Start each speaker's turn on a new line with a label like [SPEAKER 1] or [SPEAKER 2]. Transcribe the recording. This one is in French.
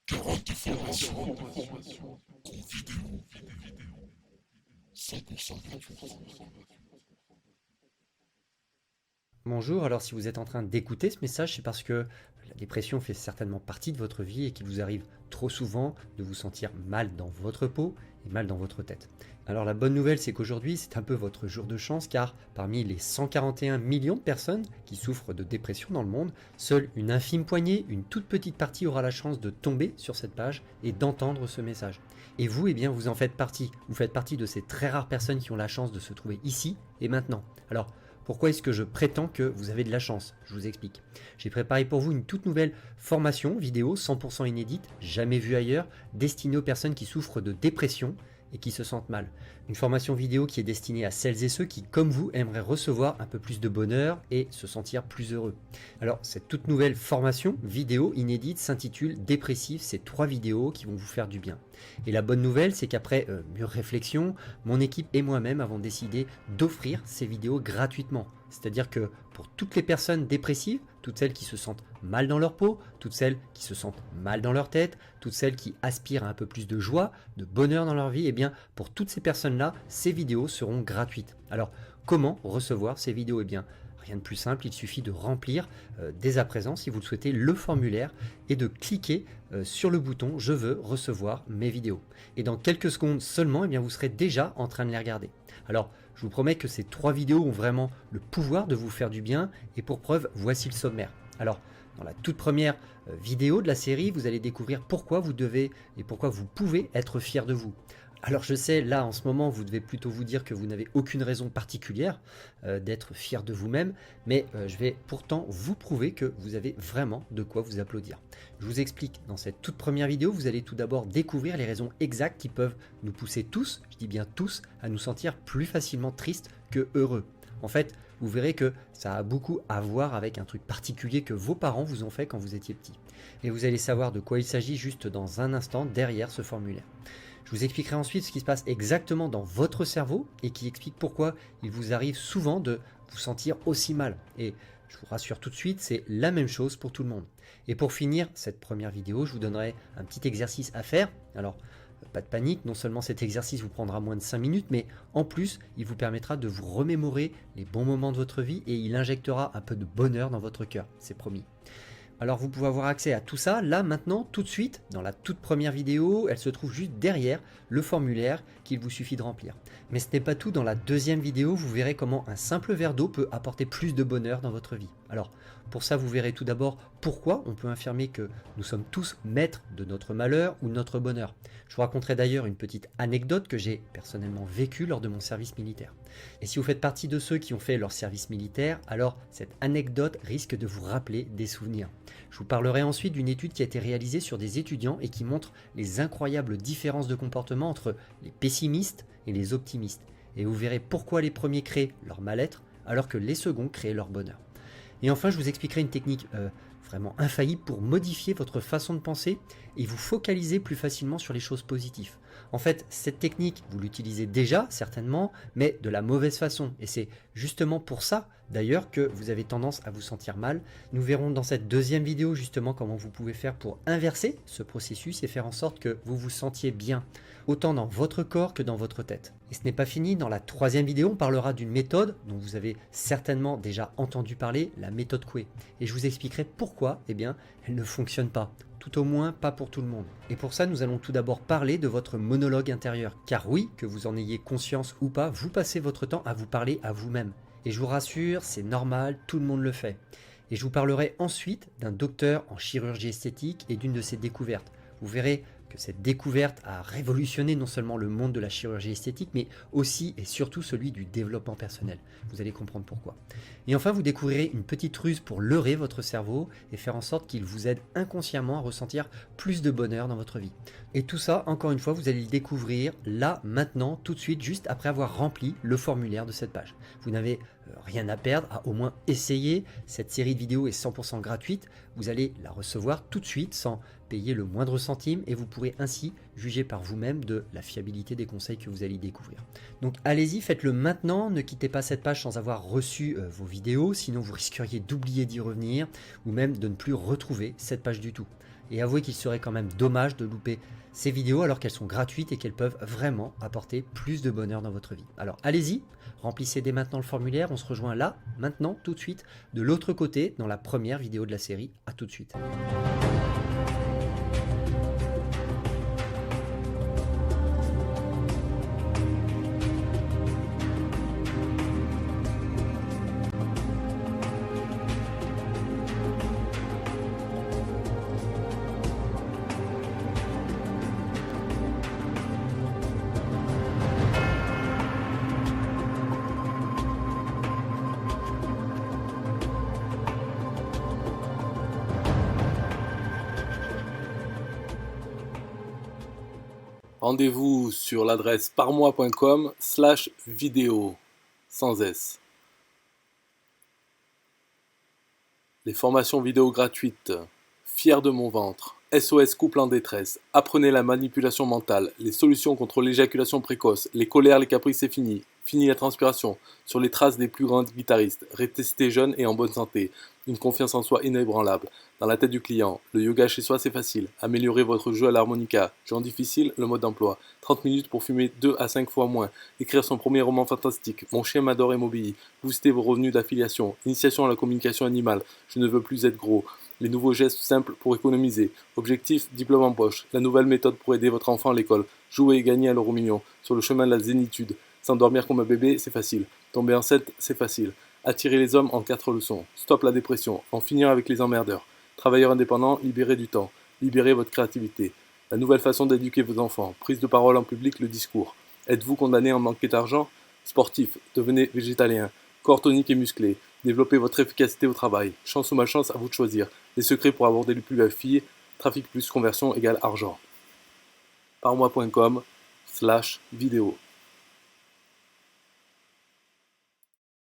[SPEAKER 1] 40 formations en vidéo 100% gratuit.
[SPEAKER 2] Bonjour, alors si vous êtes en train d'écouter ce message, c'est parce que la dépression fait certainement partie de votre vie et qu'il vous arrive trop souvent de vous sentir mal dans votre peau et mal dans votre tête. Alors la bonne nouvelle, c'est qu'aujourd'hui, c'est un peu votre jour de chance car parmi les 141 millions de personnes qui souffrent de dépression dans le monde, seule une infime poignée, une toute petite partie aura la chance de tomber sur cette page et d'entendre ce message. Et vous, eh bien, vous en faites partie. Vous faites partie de ces très rares personnes qui ont la chance de se trouver ici et maintenant. Alors, pourquoi est-ce que je prétends que vous avez de la chance? Je vous explique. J'ai préparé pour vous une toute nouvelle formation vidéo 100% inédite, jamais vue ailleurs, destinée aux personnes qui souffrent de dépression et qui se sentent mal. Une formation vidéo qui est destinée à celles et ceux qui, comme vous, aimeraient recevoir un peu plus de bonheur et se sentir plus heureux. Alors, cette toute nouvelle formation vidéo inédite s'intitule Dépressif, c'est 3 vidéos qui vont vous faire du bien. Et la bonne nouvelle, c'est qu'après mûre réflexion, mon équipe et moi-même avons décidé d'offrir ces vidéos gratuitement. C'est-à-dire que pour toutes les personnes dépressives, toutes celles qui se sentent mal dans leur peau, toutes celles qui se sentent mal dans leur tête, toutes celles qui aspirent à un peu plus de joie, de bonheur dans leur vie, eh bien pour toutes ces personnes-là, ces vidéos seront gratuites. Alors comment recevoir ces vidéos? Eh bien rien de plus simple, il suffit de remplir dès à présent, si vous le souhaitez, le formulaire et de cliquer sur le bouton « Je veux recevoir mes vidéos ». Et dans quelques secondes seulement, eh bien, vous serez déjà en train de les regarder. Alors, je vous promets que ces 3 vidéos ont vraiment le pouvoir de vous faire du bien et pour preuve, voici le sommaire. Alors, dans la toute première vidéo de la série, vous allez découvrir pourquoi vous devez et pourquoi vous pouvez être fier de vous. Alors je sais, là en ce moment, vous devez plutôt vous dire que vous n'avez aucune raison particulière d'être fier de vous-même, mais je vais pourtant vous prouver que vous avez vraiment de quoi vous applaudir. Je vous explique, dans cette toute première vidéo, vous allez tout d'abord découvrir les raisons exactes qui peuvent nous pousser tous, je dis bien tous, à nous sentir plus facilement tristes que heureux. En fait, vous verrez que ça a beaucoup à voir avec un truc particulier que vos parents vous ont fait quand vous étiez petit. Et vous allez savoir de quoi il s'agit juste dans un instant derrière ce formulaire. Je vous expliquerai ensuite ce qui se passe exactement dans votre cerveau et qui explique pourquoi il vous arrive souvent de vous sentir aussi mal. Et je vous rassure tout de suite, c'est la même chose pour tout le monde. Et pour finir cette première vidéo, je vous donnerai un petit exercice à faire. Alors, pas de panique, non seulement cet exercice vous prendra moins de 5 minutes, mais en plus, il vous permettra de vous remémorer les bons moments de votre vie et il injectera un peu de bonheur dans votre cœur, c'est promis. Alors vous pouvez avoir accès à tout ça, là, maintenant, tout de suite, dans la toute première vidéo, elle se trouve juste derrière le formulaire qu'il vous suffit de remplir. Mais ce n'est pas tout, dans la deuxième vidéo, vous verrez comment un simple verre d'eau peut apporter plus de bonheur dans votre vie. Alors, pour ça, vous verrez tout d'abord pourquoi on peut affirmer que nous sommes tous maîtres de notre malheur ou de notre bonheur. Je vous raconterai d'ailleurs une petite anecdote que j'ai personnellement vécue lors de mon service militaire. Et si vous faites partie de ceux qui ont fait leur service militaire, alors cette anecdote risque de vous rappeler des souvenirs. Je vous parlerai ensuite d'une étude qui a été réalisée sur des étudiants et qui montre les incroyables différences de comportement entre les pessimistes et les optimistes. Et vous verrez pourquoi les premiers créent leur mal-être alors que les seconds créent leur bonheur. Et enfin, je vous expliquerai une technique vraiment infaillible pour modifier votre façon de penser et vous focaliser plus facilement sur les choses positives. En fait, cette technique, vous l'utilisez déjà, certainement, mais de la mauvaise façon. Et c'est justement pour ça, d'ailleurs, que vous avez tendance à vous sentir mal. Nous verrons dans cette deuxième vidéo, justement, comment vous pouvez faire pour inverser ce processus et faire en sorte que vous vous sentiez bien, autant dans votre corps que dans votre tête. Et ce n'est pas fini, dans la troisième vidéo, on parlera d'une méthode dont vous avez certainement déjà entendu parler, la méthode Coué. Et je vous expliquerai pourquoi, eh bien, elle ne fonctionne pas. Tout au moins pas pour tout le monde. Et pour ça, nous allons tout d'abord parler de votre monologue intérieur. Car oui, que vous en ayez conscience ou pas, vous passez votre temps à vous parler à vous-même. Et je vous rassure, c'est normal, tout le monde le fait. Et je vous parlerai ensuite d'un docteur en chirurgie esthétique et d'une de ses découvertes. Vous verrez que cette découverte a révolutionné non seulement le monde de la chirurgie esthétique, mais aussi et surtout celui du développement personnel. Vous allez comprendre pourquoi. Et enfin, vous découvrirez une petite ruse pour leurrer votre cerveau et faire en sorte qu'il vous aide inconsciemment à ressentir plus de bonheur dans votre vie. Et tout ça, encore une fois, vous allez le découvrir là, maintenant, tout de suite, juste après avoir rempli le formulaire de cette page. Vous n'avez rien à perdre, à au moins essayer. Cette série de vidéos est 100% gratuite. Vous allez la recevoir tout de suite sans payer le moindre centime et vous pourrez ainsi juger par vous-même de la fiabilité des conseils que vous allez découvrir. Donc allez-y, faites-le maintenant, ne quittez pas cette page sans avoir reçu vos vidéos, sinon vous risqueriez d'oublier d'y revenir ou même de ne plus retrouver cette page du tout. Et avouez qu'il serait quand même dommage de louper ces vidéos alors qu'elles sont gratuites et qu'elles peuvent vraiment apporter plus de bonheur dans votre vie. Alors allez-y, remplissez dès maintenant le formulaire, on se rejoint là, maintenant, tout de suite, de l'autre côté, dans la première vidéo de la série. À tout de suite.
[SPEAKER 3] Rendez-vous sur l'adresse parmois.com/vidéo, sans S. Les formations vidéo gratuites, Fier de mon ventre, SOS couple en détresse, apprenez la manipulation mentale, les solutions contre l'éjaculation précoce, les colères, les caprices c'est fini, fini la transpiration, sur les traces des plus grands guitaristes, rester jeune et en bonne santé, une confiance en soi inébranlable, dans la tête du client, le yoga chez soi c'est facile, améliorer votre jeu à l'harmonica, genre difficile, le mode d'emploi, 30 minutes pour fumer 2 à 5 fois moins, écrire son premier roman fantastique, mon chien m'adore et m'obéit, booster vos revenus d'affiliation, initiation à la communication animale, je ne veux plus être gros, les nouveaux gestes simples pour économiser, objectif, diplôme en poche, la nouvelle méthode pour aider votre enfant à l'école, jouer et gagner à l'euro million, sur le chemin de la zénitude, s'endormir comme un bébé c'est facile, tomber enceinte c'est facile, attirer les hommes en 4 leçons, stop la dépression, en finir avec les emmerdeurs, travailleurs indépendants, libérez du temps, libérez votre créativité, la nouvelle façon d'éduquer vos enfants, prise de parole en public, le discours, êtes-vous condamné à manquer d'argent? Sportif, devenez végétalien, corps tonique et musclé, développez votre efficacité au travail, chance ou malchance à vous de choisir, les secrets pour aborder le plus la fille, trafic plus conversion égale argent. Parmois.com/vidéo